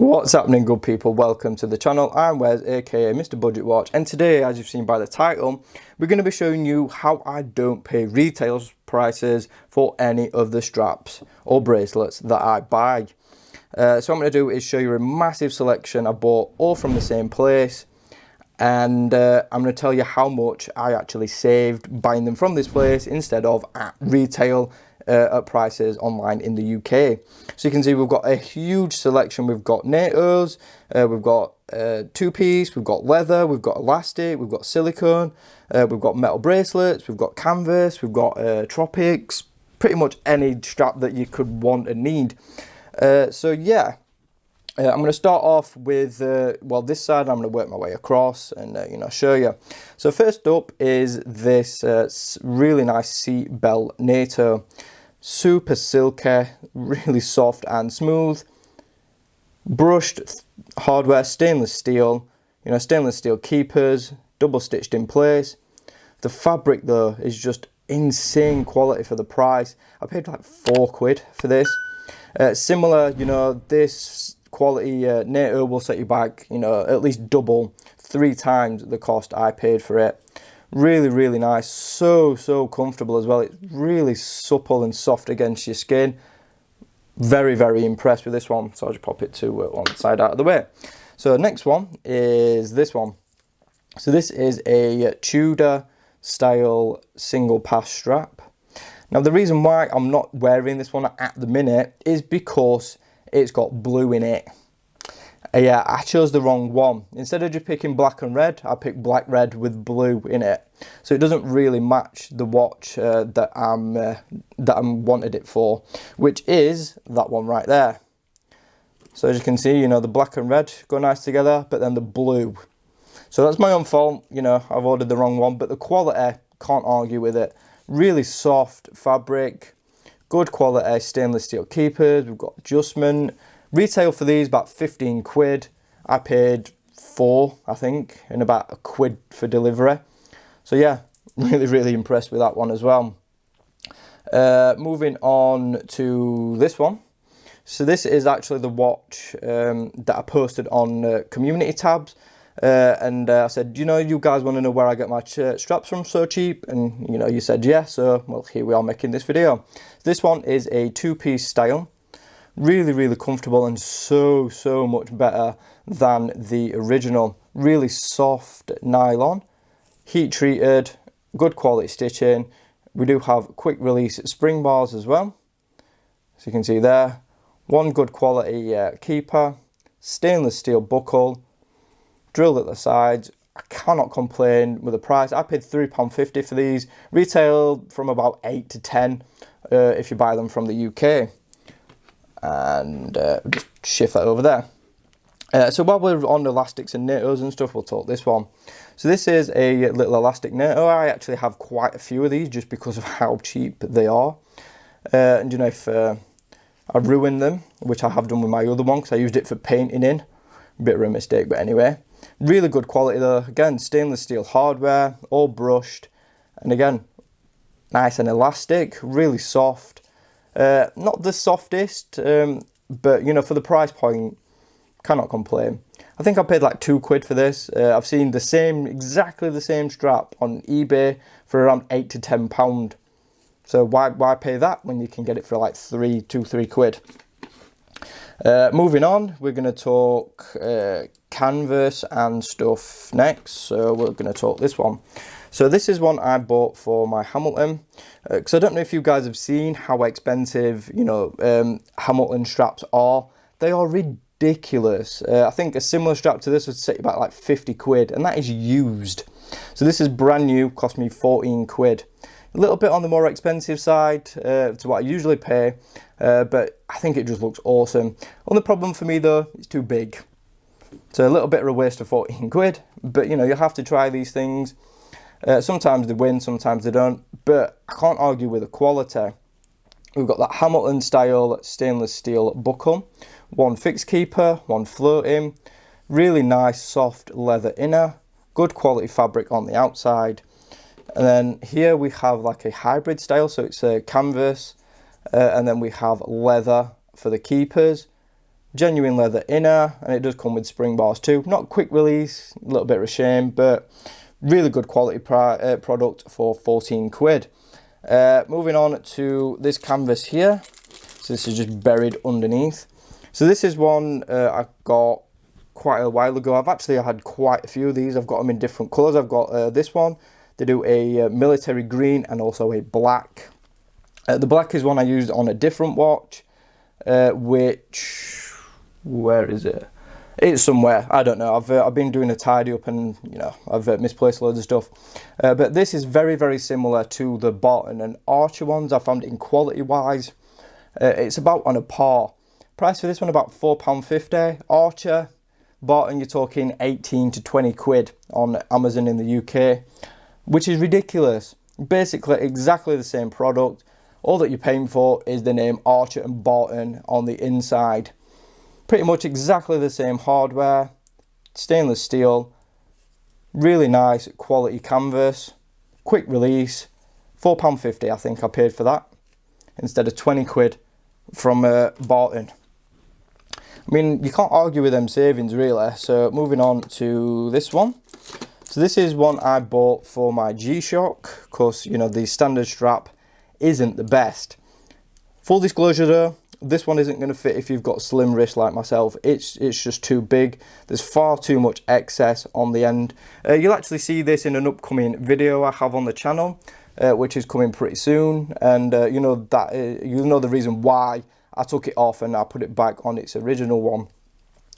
What's happening, good people? Welcome to the channel. I'm Wes, aka Mr. Budget Watch, and today, as you've seen by the title, we're going to be showing you how I don't pay retail prices for any of the straps or bracelets that I buy. So what I'm going to do is show you a massive selection I bought all from the same place, and I'm going to tell you how much I actually saved buying them from this place instead of at retail at prices online in the UK. So you can see we've got a huge selection. We've got Natos, we've got two-piece, we've got leather, we've got elastic, we've got silicone, we've got metal bracelets, we've got canvas, we've got tropics, pretty much any strap that you could want and need. So yeah, I'm going to start off with, well, this side. I'm going to work my way across and, show you. So first up is this really nice Bell Nato. Super silky, really soft and smooth. Brushed hardware, stainless steel, stainless steel keepers, double stitched in place. The fabric though is just insane quality for the price. I paid like £4 for this. Similar, this quality Nato will set you back, at least double, 3 times the cost I paid for it. Really nice, so comfortable as well. It's really supple and soft against your skin. Very impressed with this one. So I'll just pop it to one side out of the way. So next one is this one. So this is a Tudor Style single pass strap. Now the reason why I'm not wearing this one at the minute is because it's got blue in it. Yeah, I chose the wrong one. Instead of just picking black and red, I picked black, red with blue in it. So it doesn't really match the watch that I'm wanted it for, which is that one right there. So as you can see, the black and red go nice together, but then the blue. So that's my own fault. I've ordered the wrong one, but the quality, can't argue with it. Really soft fabric, good quality stainless steel keepers. We've got adjustment. Retail for these about £15. I paid £4, I think, and about £1 for delivery. So yeah, really impressed with that one as well. Moving on to this one. So this is actually the watch that I posted on community tabs. And I said, you guys want to know where I get my straps from so cheap? And you said yes, so well, here we are making this video. This one is a two-piece style. Really comfortable and so much better than the original. Really soft nylon, heat treated, good quality stitching. We do have quick release spring bars as well, so you can see there. One good quality keeper, stainless steel buckle, drilled at the sides. I cannot complain with the price. I paid £3.50 for these. Retail from about 8 to 10 if you buy them from the UK. And just shift that over there. So while we're on elastics and Natos and stuff, we'll talk this one. So this is a little elastic Nato. I actually have quite a few of these just because of how cheap they are. And if I ruin them, which I have done with my other one because I used it for painting in, a bit of a mistake, but anyway. Really good quality though. Again, stainless steel hardware, all brushed, and again, nice and elastic, really soft. Not the softest, but for the price point, cannot complain. I think I paid like £2 for this. I've seen exactly the same strap on eBay for around £8 to £10. So why pay that when you can get it for like £3 to £3? Moving on, we're going to talk canvas and stuff next. So we're going to talk this one. So this is one I bought for my Hamilton, because I don't know if you guys have seen how expensive, Hamilton straps are. They are ridiculous. I think a similar strap to this would set you back like £50, and that is used. So this is brand new, cost me £14. A little bit on the more expensive side to what I usually pay, but I think it just looks awesome. Only problem for me though, it's too big. So a little bit of a waste of £14, but you have to try these things. Sometimes they win, sometimes they don't, but I can't argue with the quality. We've got that Hamilton style stainless steel buckle, one fixed keeper, one floating, really nice soft leather inner, good quality fabric on the outside. And then here we have like a hybrid style, so it's a canvas, and then we have leather for the keepers. genuine leather inner, and it does come with spring bars too. Not quick release, a little bit of a shame, but really good quality product for 14 quid. Moving on to this canvas here. So this is just buried underneath. So this is one I got quite a while ago. I've actually had quite a few of these. I've got them in different colours. I've got this one. They do a military green and also a black. The black is one I used on a different watch, which, where is it? It's somewhere, I don't know. I've been doing a tidy up and, you know, I've misplaced loads of stuff. But this is very, very similar to the Barton and Archer ones. I found it in quality wise. It's about on a par. Price for this one about £4.50. Archer, Barton, you're talking 18 to 20 quid on Amazon in the UK, which is ridiculous. Basically exactly the same product. All that you're paying for is the name Archer and Barton on the inside. Pretty much exactly the same hardware, stainless steel, really nice quality canvas, quick release, £4.50 I think I paid for that, instead of 20 quid from Barton. I mean, you can't argue with them savings really. So moving on to this one. So this is one I bought for my G-Shock. Of course, you know, the standard strap isn't the best. Full disclosure though, this one isn't going to fit if you've got slim wrists like myself. It's just too big. There's far too much excess on the end. You'll actually see this in an upcoming video I have on the channel, which is coming pretty soon. And you know the reason why I took it off and I put it back on its original one.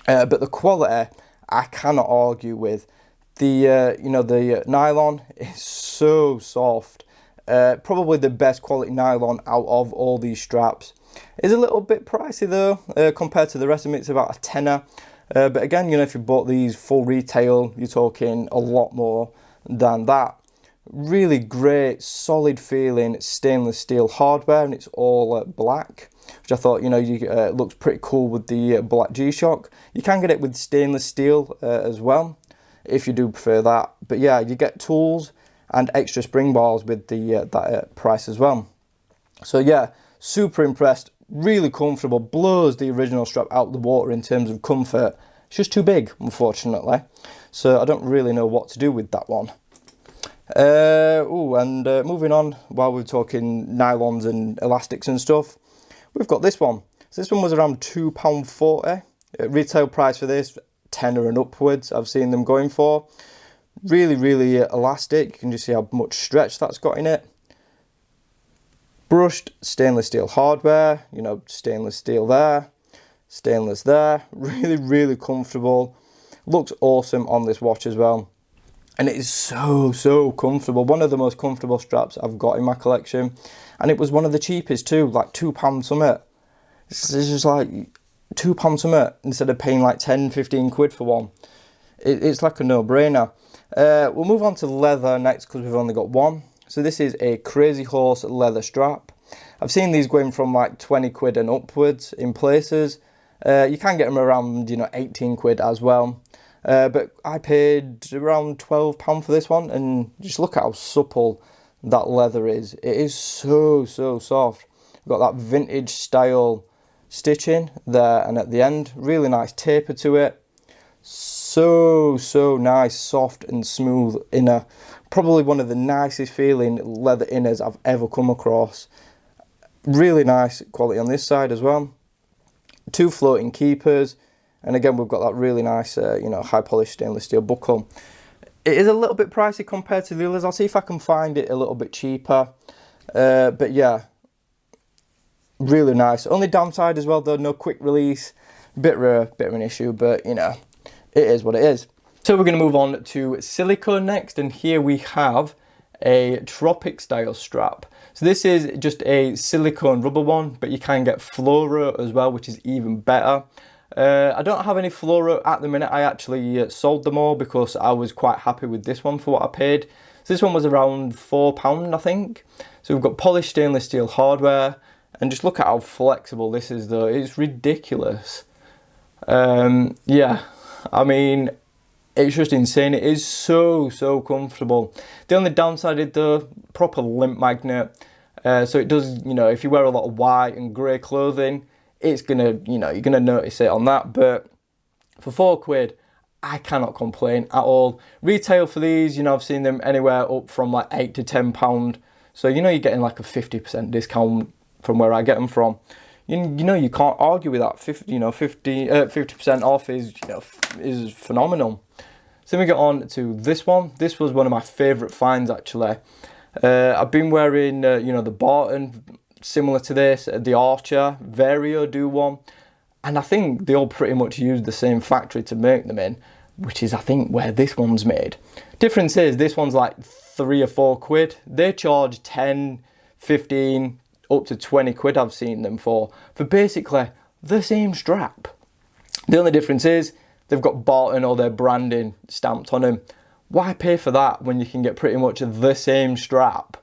But the quality I cannot argue with. The you know, the nylon is so soft. Probably the best quality nylon out of all these straps. It's a little bit pricey though, compared to the rest of them. It's about a tenner. But again, you know, if you bought these full retail, you're talking a lot more than that. Really great, solid feeling stainless steel hardware, and it's all black, which I thought, you know, looks pretty cool with the black G-Shock. You can get it with stainless steel as well, if you do prefer that. But yeah, you get tools and extra spring bars with the that price as well. So yeah, super impressed, really comfortable, blows the original strap out of the water in terms of comfort. It's just too big, unfortunately. So I don't really know what to do with that one. Moving on, while we're talking nylons and elastics and stuff, we've got this one. So this one was around £2.40. Retail price for this, tenner and upwards, I've seen them going for. Really, really elastic. You can just see how much stretch that's got in it. Brushed stainless steel hardware, you know, stainless steel there, stainless there. Really, really comfortable. Looks awesome on this watch as well. And it is so comfortable. One of the most comfortable straps I've got in my collection. And it was one of the cheapest too, like £2 something. It's just like £2 something instead of paying like 10-15 quid for one. It's like a no-brainer. We'll move on to leather next because we've only got one. So this is a Crazy Horse leather strap. I've seen these going from like 20 quid and upwards in places. You can get them around, you know, 18 quid as well. But I paid around £12 for this one, and just look at how supple that leather is. It is so soft. We've got that vintage style stitching there and at the end. Really nice taper to it. So nice, soft and smooth inner. Probably one of the nicest feeling leather inners I've ever come across. Really nice quality on this side as well. 2 floating keepers. And again, we've got that really nice, you know, high polished stainless steel buckle. It is a little bit pricey compared to the others. I'll see if I can find it a little bit cheaper. But yeah, really nice. Only downside as well though, no quick release. Bit of an issue, but you know, it is what it is. So we're going to move on to silicone next, and here we have a tropic style strap. So this is just a silicone rubber one, but you can get fluoro as well, which is even better. I don't have any fluoro at the minute. I actually sold them all because I was quite happy with this one for what I paid. So this one was around £4, I think. So we've got polished stainless steel hardware, and just look at how flexible this is though. It's ridiculous. Yeah, I mean, it's just insane. It is so comfortable. The only downside is the proper limp magnet. So it does, you know, if you wear a lot of white and grey clothing, it's gonna, you know, you're gonna notice it on that. But for £4, I cannot complain at all. Retail for these, you know, I've seen them anywhere up from like £8 to £10. So, you know, you're getting like a 50% discount from where I get them from. You know, you can't argue with that. 50% off is, you know, is phenomenal. So we get on to this one. This was one of my favourite finds, actually. I've been wearing, you know, the Barton, similar to this, the Archer, Vario do one. And I think they all pretty much use the same factory to make them in, which is, I think, where this one's made. Difference is, this one's like £3 or £4. They charge 10, 15, up to 20 quid I've seen them for basically the same strap. The only difference is, they've got Barton or their branding stamped on them. Why pay for that when you can get pretty much the same strap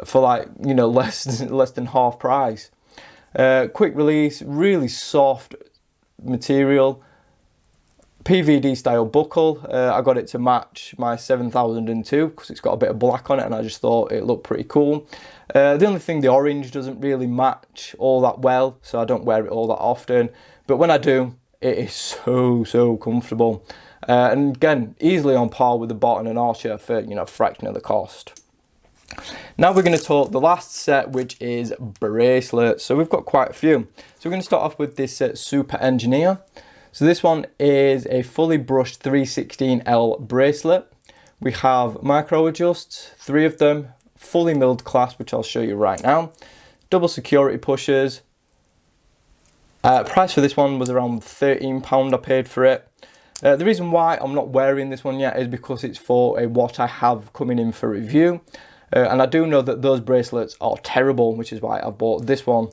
for like, you know, less than half price? Quick release, really soft material, PVD style buckle. I got it to match my 7002 because it's got a bit of black on it and I just thought it looked pretty cool. The only thing, the orange doesn't really match all that well, so I don't wear it all that often, but when I do, it is so comfortable. And again, easily on par with the Barton and Archer for, you know, a fraction of the cost. Now we're going to talk the last set, which is bracelets. So we've got quite a few. So we're going to start off with this Super Engineer. So this one is a fully brushed 316L bracelet. We have micro adjusts, 3 of them, fully milled clasp, which I'll show you right now. Double security pushers. Price for this one was around £13 I paid for it. The reason why I'm not wearing this one yet is because it's for a watch I have coming in for review. And I do know that those bracelets are terrible, which is why I bought this one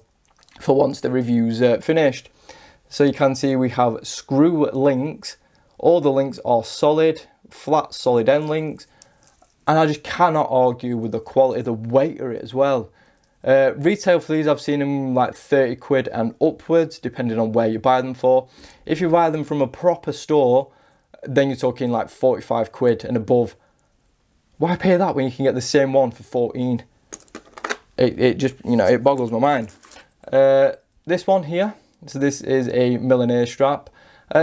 for once the review's finished. So you can see we have screw links. All the links are solid, flat solid end links. And I just cannot argue with the quality, the weight of it as well. Retail for these, I've seen them like 30 quid and upwards, depending on where you buy them for. If you buy them from a proper store, then you're talking like 45 quid and above. Why pay that when you can get the same one for 14? It just, you know, it boggles my mind. This one here, so this is a Millionaire Strap.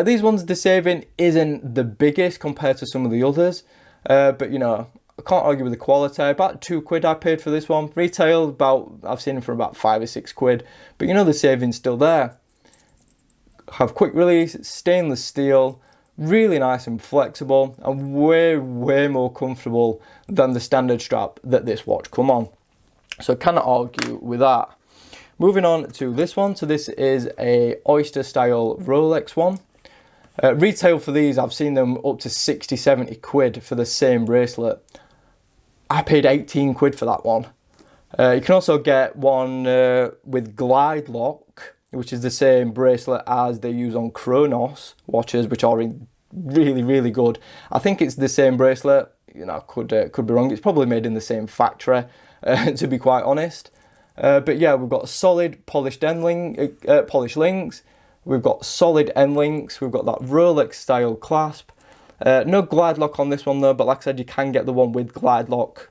These ones, the saving isn't the biggest compared to some of the others, but you know, I can't argue with the quality. About 2 quid I paid for this one. Retail, about, I've seen them for about 5 or 6 quid, but you know, the saving's still there. Have quick release, stainless steel, really nice and flexible, and way more comfortable than the standard strap that this watch come on. So I cannot argue with that. Moving on to this one. So this is a Oyster style Rolex one. Retail for these, I've seen them up to 60, 70 quid for the same bracelet. I paid 18 quid for that one. You can also get one with glide lock, which is the same bracelet as they use on Chronos watches, which are really good. I think it's the same bracelet. You know, could be wrong. It's probably made in the same factory, to be quite honest. But yeah, we've got solid polished end link, polished links. We've got solid end links. We've got that Rolex style clasp. No glide lock on this one though, but like I said, you can get the one with glide lock.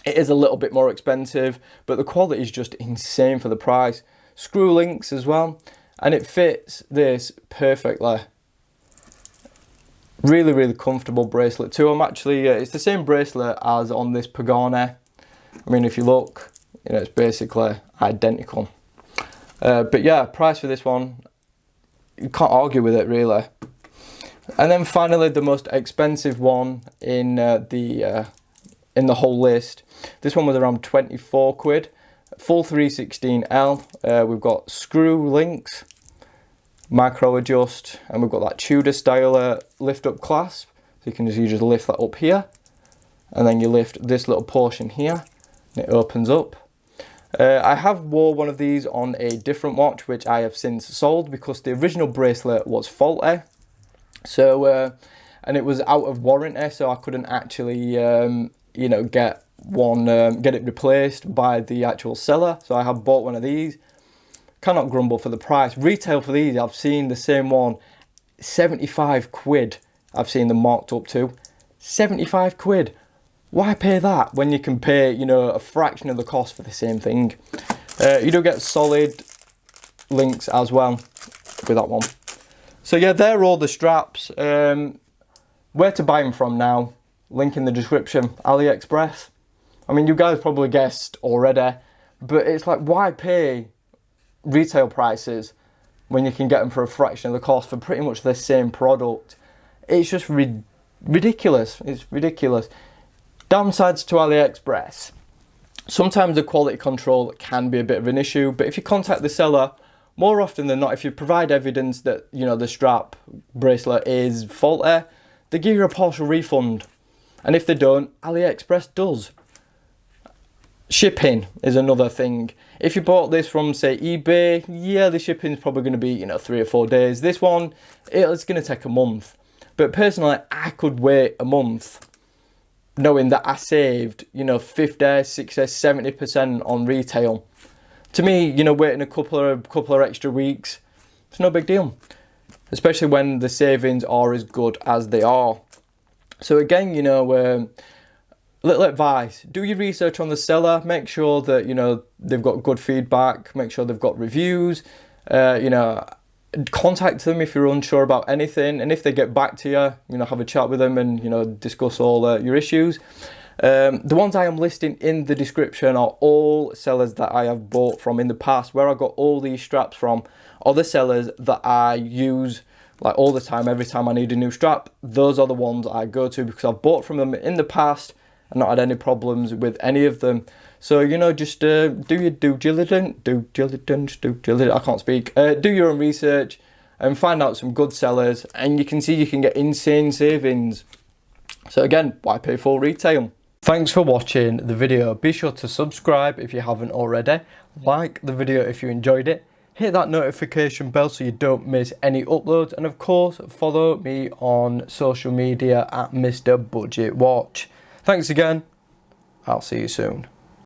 It is a little bit more expensive, but the quality is just insane for the price. Screw links as well, and it fits this perfectly. Really comfortable bracelet too. I'm actually, it's the same bracelet as on this Pagani. I mean, if you look, you know, it's basically identical. But yeah, price for this one, you can't argue with it really. And then finally, the most expensive one in the whole list. This one was around 24 quid. Full 316L. We've got screw links, micro adjust, and we've got that Tudor style lift up clasp. So you just lift that up here, and then you lift this little portion here, and it opens up. I have wore one of these on a different watch, which I have since sold because the original bracelet was faulty. So, and it was out of warranty, so I couldn't actually, you know, get it replaced by the actual seller. So I have bought one of these. Cannot grumble for the price. Retail for these, I've seen the same one, 75 quid. I've seen them marked up to 75 quid. Why pay that when you can pay, you know, a fraction of the cost for the same thing? You do get solid links as well with that one. So yeah, they're all the straps. Where to buy them from now, link in the description. AliExpress. I mean, you guys probably guessed already, but it's like, why pay retail prices when you can get them for a fraction of the cost for pretty much the same product? It's just ridiculous. It's ridiculous. Downsides to AliExpress. Sometimes the quality control can be a bit of an issue, but if you contact the seller, more often than not, if you provide evidence that, you know, the strap bracelet is faulty, they give you a partial refund. And if they don't, AliExpress does. Shipping is another thing. If you bought this from, say, eBay, yeah, the shipping's probably going to be, you know, 3 or 4 days. This one, it's going to take a month. But personally, I could wait a month knowing that I saved, you know, 50, 60, 70% on retail. To me, you know, waiting a couple of extra weeks, it's no big deal. Especially when the savings are as good as they are. So again, you know, little advice, do your research on the seller, make sure that, you know, they've got good feedback, make sure they've got reviews, you know, contact them if you're unsure about anything, and if they get back to you, you know, have a chat with them and, you know, discuss all your issues. The ones I am listing in the description are all sellers that I have bought from in the past. Where I got all these straps from are the sellers that I use like all the time. Every time I need a new strap, those are the ones I go to because I've bought from them in the past and not had any problems with any of them. So, you know, just do your due diligence, I can't speak. Do your own research and find out some good sellers, and you can see you can get insane savings. So again, why pay full retail? Thanks for watching the video. Be sure to subscribe if you haven't already. Like the video if you enjoyed it. Hit that notification bell so you don't miss any uploads. And of course, follow me on social media at Mr. Budget Watch. Thanks again. I'll see you soon.